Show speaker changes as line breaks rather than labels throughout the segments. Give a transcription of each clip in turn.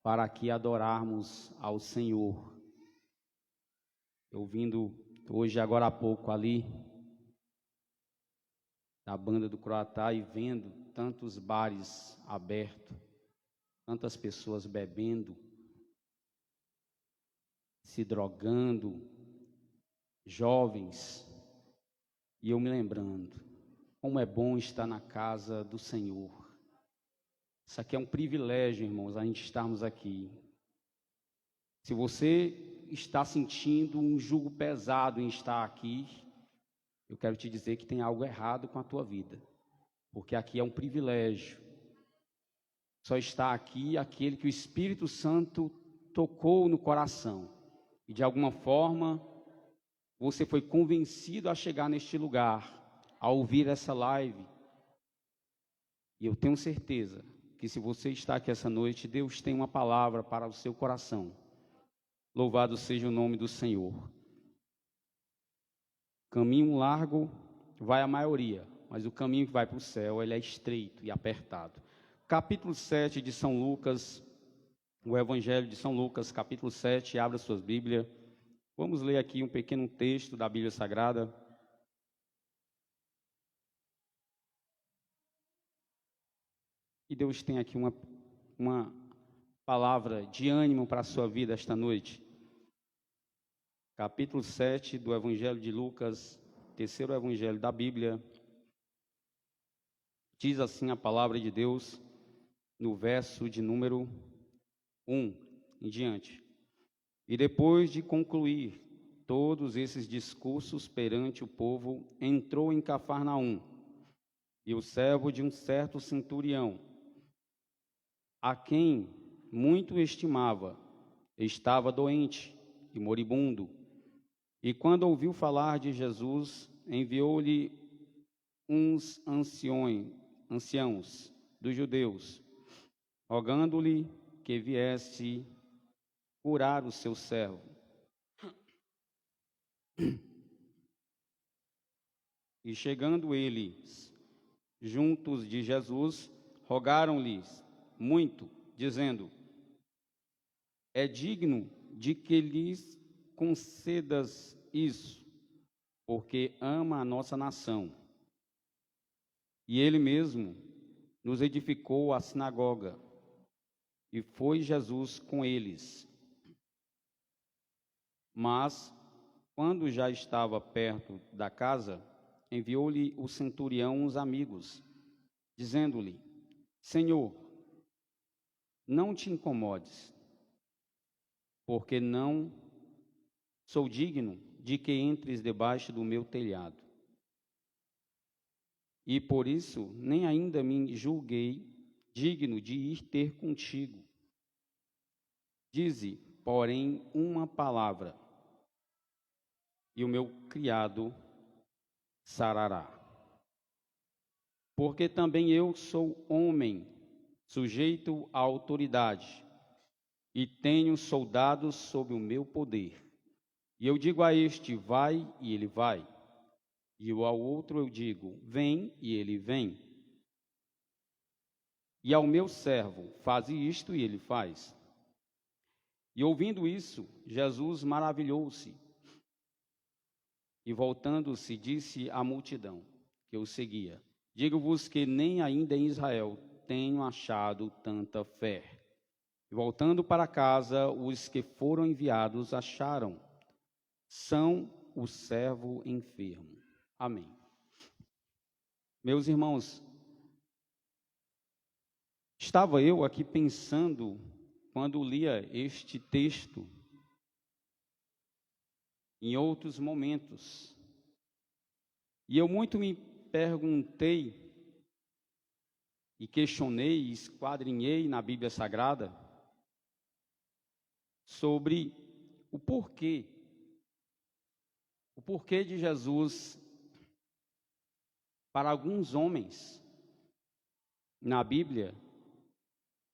para aqui adorarmos ao Senhor. Eu vindo hoje, agora há pouco ali, da banda do Croatá e vendo tantos bares abertos, tantas pessoas bebendo, se drogando, jovens, e eu me lembrando, como é bom estar na casa do Senhor. Isso aqui é um privilégio, irmãos, a gente estarmos aqui. Se você está sentindo um jugo pesado em estar aqui, eu quero te dizer que tem algo errado com a tua vida, porque aqui é um privilégio. Só está aqui aquele que o Espírito Santo tocou no coração, e de alguma forma você foi convencido a chegar neste lugar, a ouvir essa live. E eu tenho certeza que se você está aqui essa noite, Deus tem uma palavra para o seu coração. Louvado seja o nome do Senhor. Caminho largo vai a maioria, mas o caminho que vai para o céu, ele é estreito e apertado. Capítulo 7 de São Lucas, o Evangelho de São Lucas, capítulo 7, abra suas Bíblias. Vamos ler aqui um pequeno texto da Bíblia Sagrada. E Deus tem aqui uma palavra de ânimo para a sua vida esta noite. Capítulo 7 do Evangelho de Lucas, terceiro Evangelho da Bíblia. Diz assim a palavra de Deus, no verso de número 1 em diante. E depois de concluir todos esses discursos perante o povo, entrou em Cafarnaum. E o servo de um certo centurião, a quem muito estimava, estava doente e moribundo. E quando ouviu falar de Jesus, enviou-lhe uns anciãos dos judeus, rogando-lhe que viesse curar o seu servo. E chegando eles juntos de Jesus, rogaram-lhes muito, dizendo: é digno de que lhes concedas isso, porque ama a nossa nação. E ele mesmo nos edificou a sinagoga, e foi Jesus com eles. Mas, quando já estava perto da casa, enviou-lhe o centurião uns amigos, dizendo-lhe: Senhor, não te incomodes, porque não sou digno de que entres debaixo do meu telhado. E por isso nem ainda me julguei digno de ir ter contigo. Dize, porém, uma palavra, e o meu criado sarará. Porque também eu sou homem, sujeito à autoridade, e tenho soldados sob o meu poder. E eu digo a este, vai, e ele vai. E ao outro eu digo, vem, e ele vem. E ao meu servo, faze isto, e ele faz. E ouvindo isso, Jesus maravilhou-se. E voltando-se, disse à multidão que o seguia: digo-vos que nem ainda em Israel tenho achado tanta fé. E voltando para casa, os que foram enviados acharam são o servo enfermo. Amém. Meus irmãos, estava eu aqui pensando, quando lia este texto, em outros momentos, e eu muito me perguntei e questionei, esquadrinhei na Bíblia Sagrada sobre o porquê de Jesus, para alguns homens na Bíblia,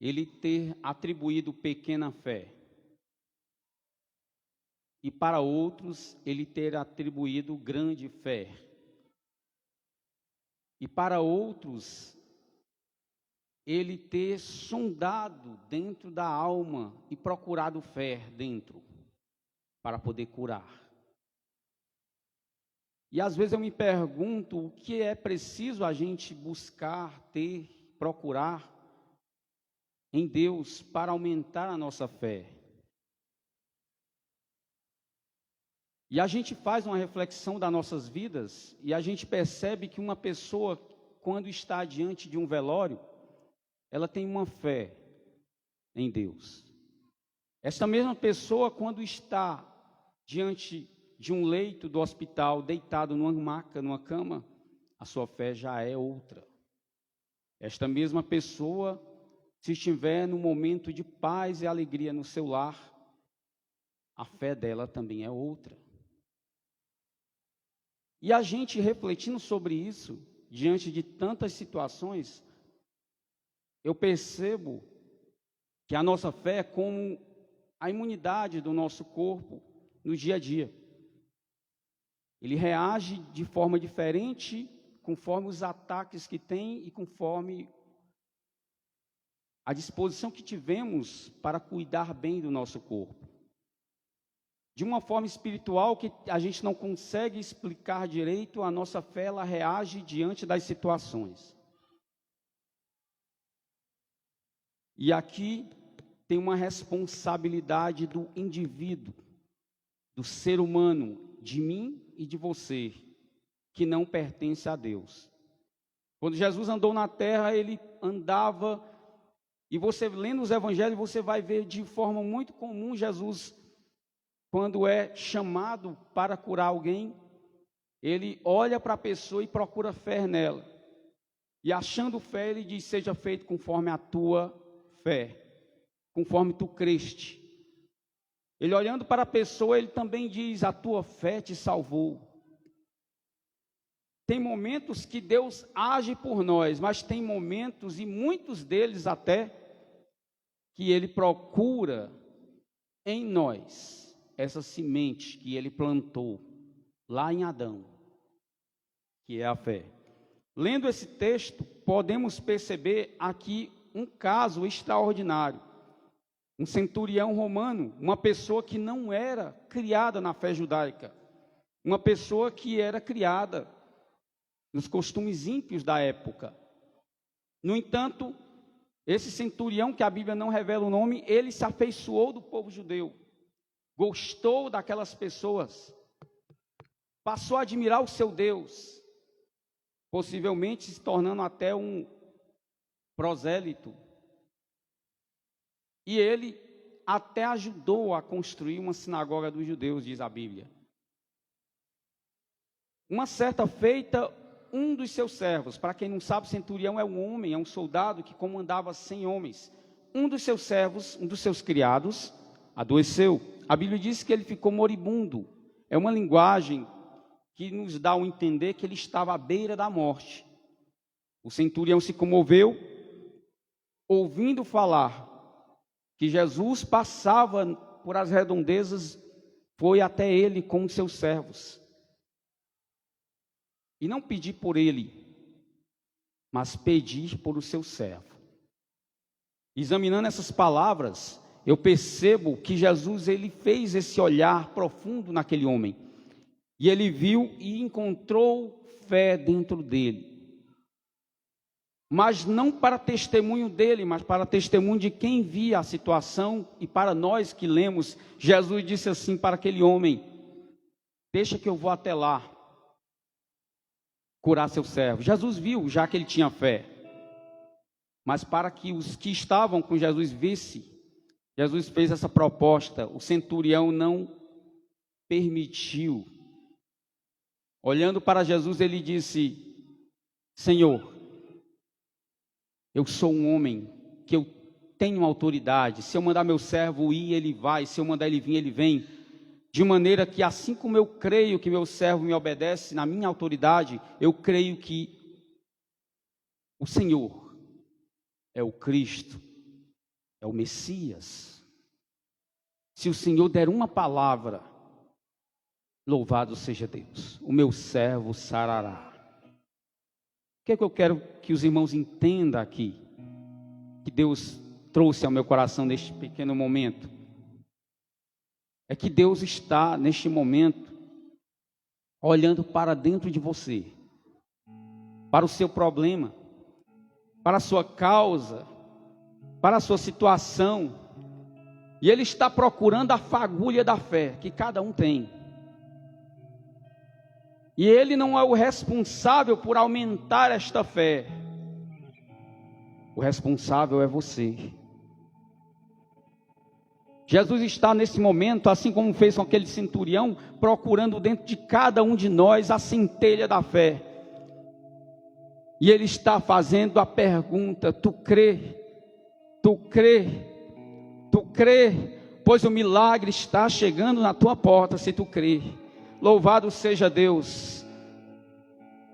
ele ter atribuído pequena fé, e para outros ele ter atribuído grande fé, e para outros ele ter sondado dentro da alma e procurado fé dentro, para poder curar. E às vezes eu me pergunto o que é preciso a gente buscar, ter, procurar em Deus para aumentar a nossa fé. E a gente faz uma reflexão das nossas vidas e a gente percebe que uma pessoa, quando está diante de um velório, ela tem uma fé em Deus. Esta mesma pessoa, quando está diante de um leito do hospital, deitado numa maca, numa cama, a sua fé já é outra. Esta mesma pessoa, se estiver num momento de paz e alegria no seu lar, a fé dela também é outra. E a gente refletindo sobre isso, diante de tantas situações, eu percebo que a nossa fé é como a imunidade do nosso corpo no dia a dia. Ele reage de forma diferente conforme os ataques que tem e conforme a disposição que tivemos para cuidar bem do nosso corpo. De uma forma espiritual que a gente não consegue explicar direito, a nossa fé ela reage diante das situações. E aqui tem uma responsabilidade do indivíduo, do ser humano, de mim e de você, que não pertence a Deus. Quando Jesus andou na terra, ele andava, e você lendo os evangelhos, você vai ver de forma muito comum Jesus, quando é chamado para curar alguém, ele olha para a pessoa e procura fé nela. E achando fé, ele diz, seja feito conforme a tua fé, conforme tu creste. Ele olhando para a pessoa, ele também diz, a tua fé te salvou. Tem momentos que Deus age por nós, mas tem momentos, e muitos deles até, que Ele procura em nós essa semente que Ele plantou lá em Adão, que é a fé. Lendo esse texto, podemos perceber aqui um caso extraordinário. Um centurião romano, uma pessoa que não era criada na fé judaica, uma pessoa que era criada nos costumes ímpios da época. No entanto, esse centurião, que a Bíblia não revela o nome, ele se afeiçoou do povo judeu, gostou daquelas pessoas, passou a admirar o seu Deus, possivelmente se tornando até um prosélito. E ele até ajudou a construir uma sinagoga dos judeus, diz a Bíblia. Uma certa feita, um dos seus servos, para quem não sabe, centurião é um homem, é um soldado que comandava 100 homens. Um dos seus servos, um dos seus criados, adoeceu. A Bíblia diz que ele ficou moribundo. É uma linguagem que nos dá a entender que ele estava à beira da morte. O centurião se comoveu, ouvindo falar que Jesus passava por as redondezas, foi até ele com os seus servos. E não pedir por ele, mas pedir por o seu servo. Examinando essas palavras, eu percebo que Jesus ele fez esse olhar profundo naquele homem. E ele viu e encontrou fé dentro dele. Mas não para testemunho dele, mas para testemunho de quem via a situação. E para nós que lemos, Jesus disse assim para aquele homem, deixa que eu vou até lá curar seu servo. Jesus viu, já que ele tinha fé. Mas para que os que estavam com Jesus vissem, Jesus fez essa proposta. O centurião não permitiu. Olhando para Jesus, ele disse, Senhor, eu sou um homem que eu tenho autoridade. Se eu mandar meu servo ir, ele vai. Se eu mandar ele vir, ele vem. De maneira que assim como eu creio que meu servo me obedece na minha autoridade, eu creio que o Senhor é o Cristo, é o Messias. Se o Senhor der uma palavra, louvado seja Deus, o meu servo sarará. O que é que eu quero que os irmãos entendam aqui? que Deus trouxe ao meu coração neste pequeno momento é que Deus está neste momento olhando para dentro de você, para o seu problema, para a sua causa, para a sua situação, e Ele está procurando a fagulha da fé que cada um tem. E Ele não é o responsável por aumentar esta fé. O responsável é você. Jesus está nesse momento, assim como fez com aquele centurião, procurando dentro de cada um de nós a centelha da fé. E Ele está fazendo a pergunta: tu crê? Tu crê? Tu crê? Pois o milagre está chegando na tua porta, se tu crê. Louvado seja Deus.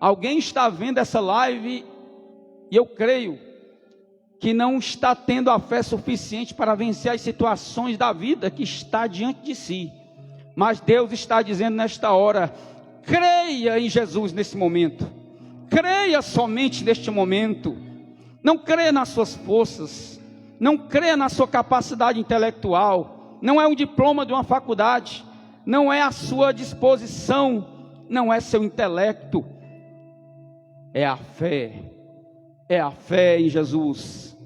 Alguém está vendo essa live e eu creio que não está tendo a fé suficiente para vencer as situações da vida que está diante de si. Mas Deus está dizendo nesta hora: creia em Jesus nesse momento. Creia somente neste momento. Não creia nas suas forças. Não creia na sua capacidade intelectual. Não é um diploma de uma faculdade. Não é a sua disposição. Não é seu intelecto. É a fé. É a fé em Jesus.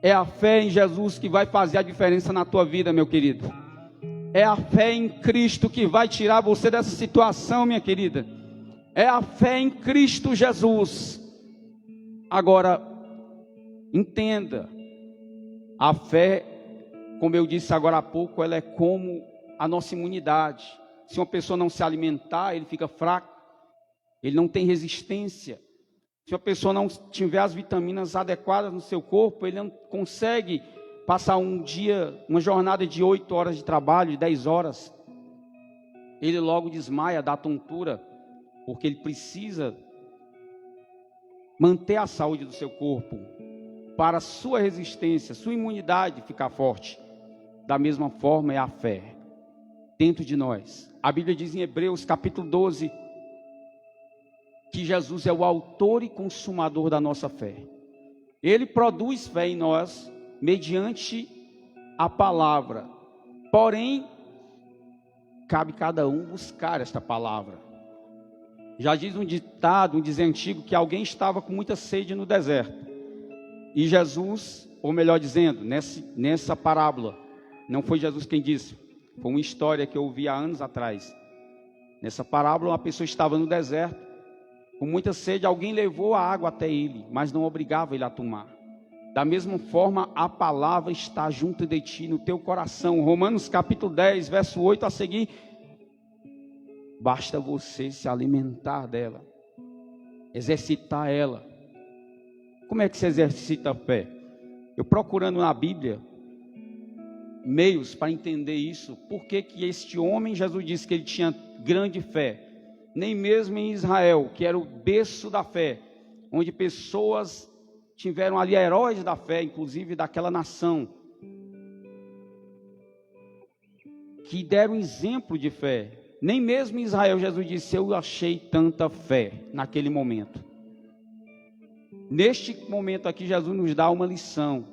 É a fé em Jesus que vai fazer a diferença na tua vida, meu querido. É a fé em Cristo que vai tirar você dessa situação, minha querida. É a fé em Cristo Jesus. Agora, entenda, a fé, como eu disse agora há pouco, ela é como a nossa imunidade. Se uma pessoa não se alimentar, ele fica fraco, ele não tem resistência. Se a pessoa não tiver as vitaminas adequadas no seu corpo, ele não consegue passar um dia, uma jornada de 8 horas de trabalho, de 10 horas. Ele logo desmaia, dá tontura, porque ele precisa manter a saúde do seu corpo, para a sua resistência, sua imunidade ficar forte. Da mesma forma é a fé dentro de nós. A Bíblia diz em Hebreus capítulo 12, que Jesus é o autor e consumador da nossa fé. Ele produz fé em nós mediante a palavra. Porém, cabe cada um buscar esta palavra. Já diz um ditado, um dizer antigo, que alguém estava com muita sede no deserto. E Jesus, ou melhor dizendo, nessa parábola, não foi Jesus quem disse, foi uma história que eu ouvi há anos atrás. Nessa parábola, uma pessoa estava no deserto, com muita sede, alguém levou a água até ele, mas não obrigava ele a tomar. Da mesma forma, a palavra está junto de ti, no teu coração. Romanos capítulo 10, verso 8 a seguir. Basta você se alimentar dela, exercitar ela. Como é que se exercita a fé? Eu procurando na Bíblia meios para entender isso. Por que que este homem, Jesus disse que ele tinha grande fé? Nem mesmo em Israel, que era o berço da fé, onde pessoas tiveram ali heróis da fé, inclusive daquela nação, que deram exemplo de fé. Nem mesmo em Israel, Jesus disse: eu achei tanta fé naquele momento. Neste momento aqui, Jesus nos dá uma lição.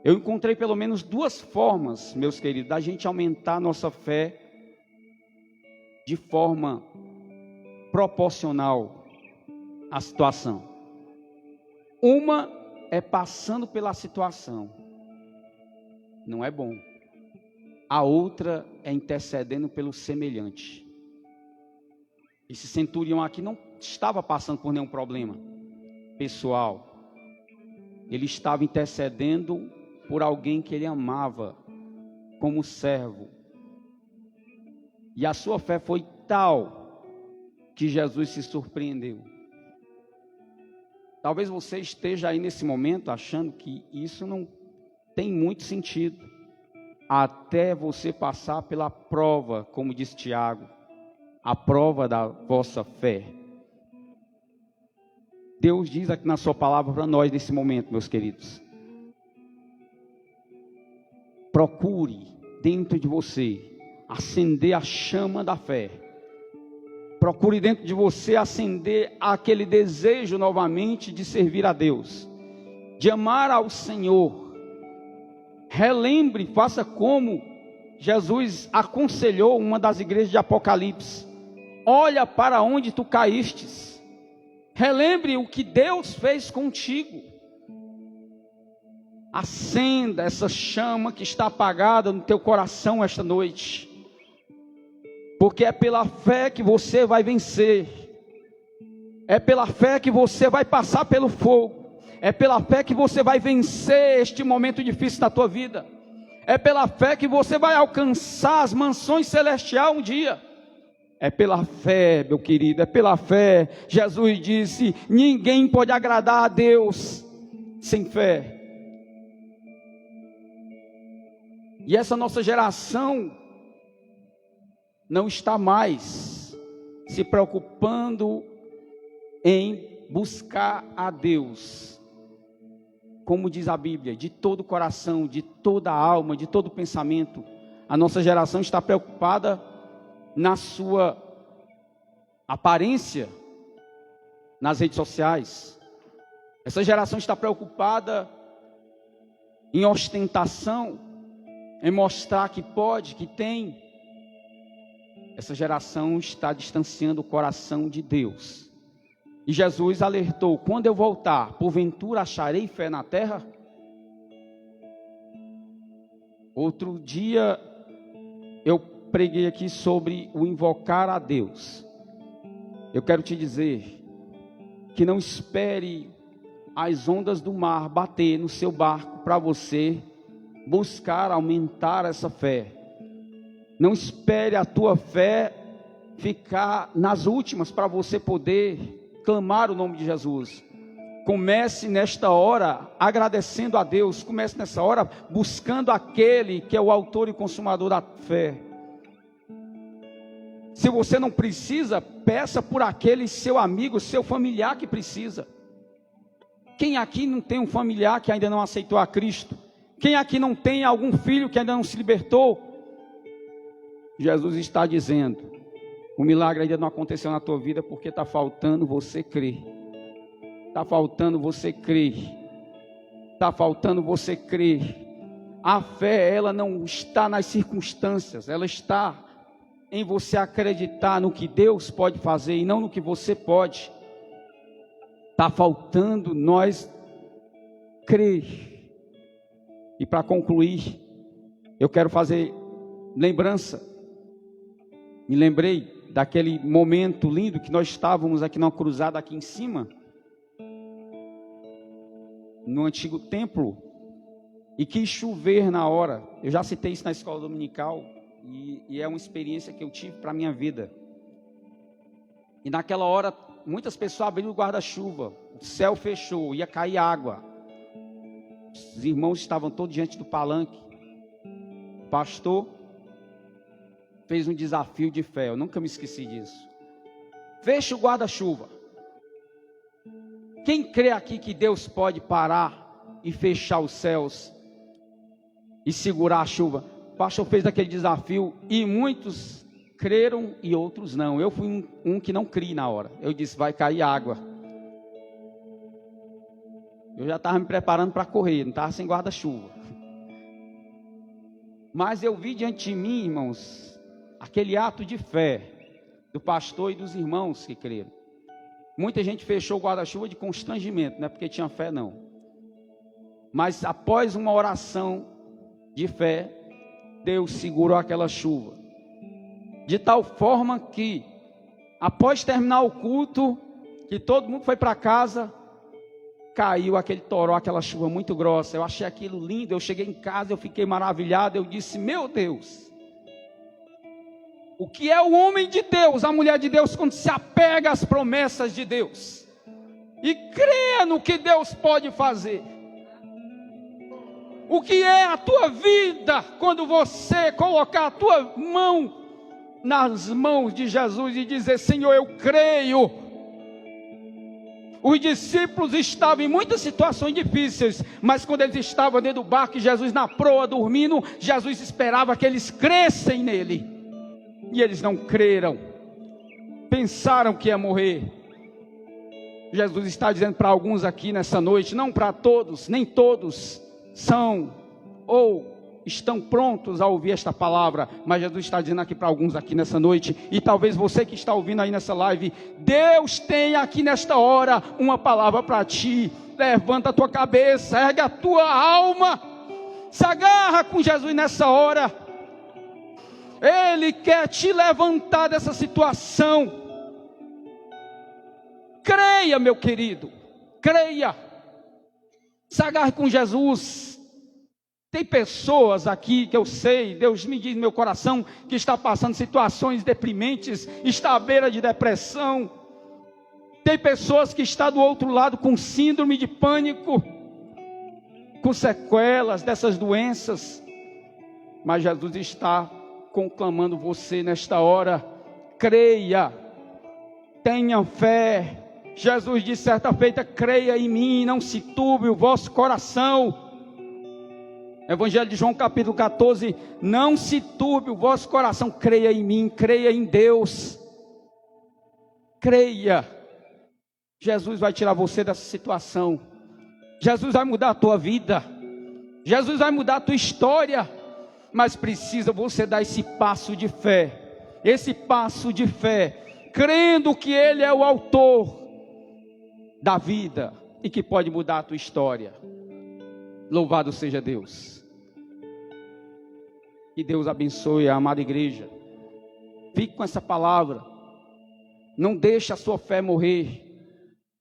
Eu encontrei pelo menos 2 formas, meus queridos, da gente aumentar a nossa fé de forma proporcional à situação. Uma é passando pela situação, não é bom. A outra é intercedendo pelo semelhante. Esse centurião aqui não estava passando por nenhum problema pessoal. Ele estava intercedendo por alguém que ele amava como servo. E a sua fé foi tal que Jesus se surpreendeu. Talvez você esteja aí nesse momento achando que isso não tem muito sentido, até você passar pela prova, como diz Tiago, a prova da vossa fé. Deus diz aqui na sua palavra para nós nesse momento, meus queridos: procure dentro de você acender a chama da fé. Procure dentro de você acender aquele desejo novamente de servir a Deus, de amar ao Senhor, relembre, faça como Jesus aconselhou uma das igrejas de Apocalipse: olha para onde tu caístes, relembre o que Deus fez contigo, acenda essa chama que está apagada no teu coração esta noite, porque é pela fé que você vai vencer, é pela fé que você vai passar pelo fogo, é pela fé que você vai vencer este momento difícil da tua vida, é pela fé que você vai alcançar as mansões celestiais um dia. É pela fé, meu querido, é pela fé. Jesus disse: ninguém pode agradar a Deus sem fé. E essa nossa geração não está mais se preocupando em buscar a Deus, como diz a Bíblia, de todo o coração, de toda a alma, de todo o pensamento. A nossa geração está preocupada na sua aparência nas redes sociais. Essa geração está preocupada em ostentação, em mostrar que pode, que tem. Essa geração está distanciando o coração de Deus. E Jesus alertou: quando eu voltar, porventura acharei fé na terra? Outro dia eu preguei aqui sobre o invocar a Deus. Eu quero te dizer que não espere as ondas do mar bater no seu barco para você buscar aumentar essa fé. Não espere a tua fé ficar nas últimas para você poder clamar o nome de Jesus. Comece nesta hora agradecendo a Deus. Comece nessa hora buscando aquele que é o autor e consumador da fé. Se você não precisa, peça por aquele seu amigo, seu familiar que precisa. Quem aqui não tem um familiar que ainda não aceitou a Cristo? Quem aqui não tem algum filho que ainda não se libertou? Jesus está dizendo: o milagre ainda não aconteceu na tua vida porque está faltando você crer. Está faltando você crer. Está faltando você crer. A fé, ela não está nas circunstâncias, ela está em você acreditar no que Deus pode fazer e não no que você pode. Está faltando nós crer. E para concluir, eu quero fazer lembrança. Me lembrei daquele momento lindo que nós estávamos aqui numa cruzada aqui em cima, no antigo templo, e quis chover na hora. Eu já citei isso na escola dominical, e é uma experiência que eu tive para a minha vida. E naquela hora, muitas pessoas abriram o guarda-chuva, o céu fechou, ia cair água. Os irmãos estavam todos diante do palanque. O pastor fez um desafio de fé, eu nunca me esqueci disso. Feche o guarda-chuva. Quem crê aqui que Deus pode parar e fechar os céus e segurar a chuva? O pastor fez aquele desafio e muitos creram e outros não. Eu fui um que não criei na hora. Eu disse: vai cair água. Eu já estava me preparando para correr, não estava sem guarda-chuva. Mas eu vi diante de mim, irmãos, aquele ato de fé do pastor e dos irmãos que creram. Muita gente fechou o guarda-chuva de constrangimento, não é porque tinha fé não. Mas após uma oração de fé, Deus segurou aquela chuva. De tal forma que, após terminar o culto, que todo mundo foi para casa, caiu aquele toró, aquela chuva muito grossa. Eu achei aquilo lindo. Eu cheguei em casa, eu fiquei maravilhado. Eu disse: meu Deus, o que é o homem de Deus, a mulher de Deus, quando se apega às promessas de Deus e crê no que Deus pode fazer? O que é a tua vida quando você colocar a tua mão nas mãos de Jesus e dizer: Senhor, eu creio. Os discípulos estavam em muitas situações difíceis, mas quando eles estavam dentro do barco e Jesus na proa dormindo, Jesus esperava que eles crescem nele. E eles não creram, pensaram que ia morrer. Jesus está dizendo para alguns aqui nessa noite, não para todos, nem todos são ou estão prontos a ouvir esta palavra, mas Jesus está dizendo aqui para alguns aqui nessa noite, e talvez você que está ouvindo aí nessa live, Deus tem aqui nesta hora uma palavra para ti. Levanta a tua cabeça, ergue a tua alma, se agarra com Jesus nessa hora. Ele quer te levantar dessa situação. Creia, meu querido, creia, se agarre com Jesus. Tem pessoas aqui que eu sei, Deus me diz no meu coração, que está passando situações deprimentes, está à beira de depressão. Tem pessoas que estão do outro lado com síndrome de pânico, com sequelas dessas doenças, mas Jesus está conclamando você nesta hora, creia, tenha fé. Jesus disse certa feita, creia em mim, não se turbe o vosso coração. Evangelho de João capítulo 14, não se turbe o vosso coração, creia em mim, creia em Deus, creia. Jesus vai tirar você dessa situação, Jesus vai mudar a tua vida, Jesus vai mudar a tua história, mas precisa você dar esse passo de fé, crendo que Ele é o autor da vida e que pode mudar a tua história. Louvado seja Deus. Que Deus abençoe a amada igreja. Fique com essa palavra. Não deixe a sua fé morrer.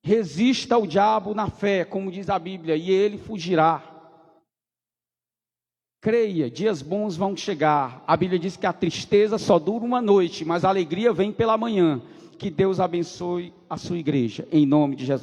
Resista ao diabo na fé, como diz a Bíblia, e ele fugirá. Creia, dias bons vão chegar. A Bíblia diz que a tristeza só dura uma noite, mas a alegria vem pela manhã. Que Deus abençoe a sua igreja, em nome de Jesus.